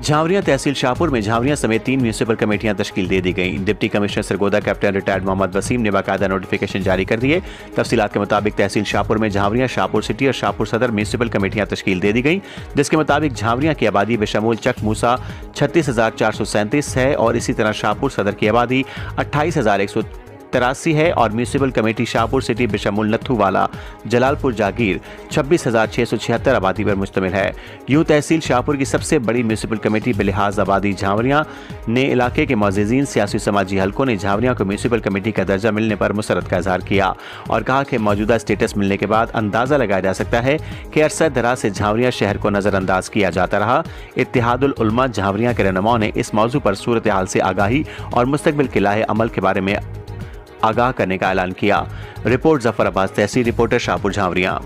झावरिया तहसील शाहपुर में झावरिया समेत 3 म्यूनिसिपल कमेटियां तश्कील दे दी गई। Deputy commissioner Sargodha captain retired Mohammad Waseem ने बाकायदा नोटिफिकेशन जारी कर दिए। तफसीलात के मुताबिक तहसील शाहपुर में झावरिया, शाहपुर सिटी और शाहपुर सदर म्यूनिसिपल कमेटियां तश्कील दे दी गई, जिसके मुताबिक झावरिया की आबादी बेशमूल चक मूसा 36,437 है और इसी तरह शाहपुर सदर की आबादी 28,183 है और म्यूनिसिपल कमेटी शाहपुर सिटी बेशमूल नथुवाला, जलालपुर जागीर 26,676 आबादी पर मुश्तमिल है। यूं तहसील शाहपुर की सबसे बड़ी म्यूनिसिपल कमेटी बिलिहाज आबादी झावरिया ने इलाके के मुअज़्ज़िज़ीन, सियासी समाजी हलकों ने झावरिया को म्यूनिसिपल कमेटी का दर्जा मिलने पर मुसरत का इजहार किया और कहा कि मौजूदा स्टेटस मिलने के बाद अंदाजा लगाया जा सकता है कि अरसा दराज से झावरिया शहर को नजरअंदाज किया जाता रहा। इत्तेहादुल उलमा झावरिया के रहनुमाओं ने इस मौजू पर सूरत हाल से आगाही और मुस्तकबिल के लाहे अमल के बारे में आगाह करने का ऐलान किया। रिपोर्ट जफर अब्बास, तहसील रिपोर्टर, शाहपुर झावरिया।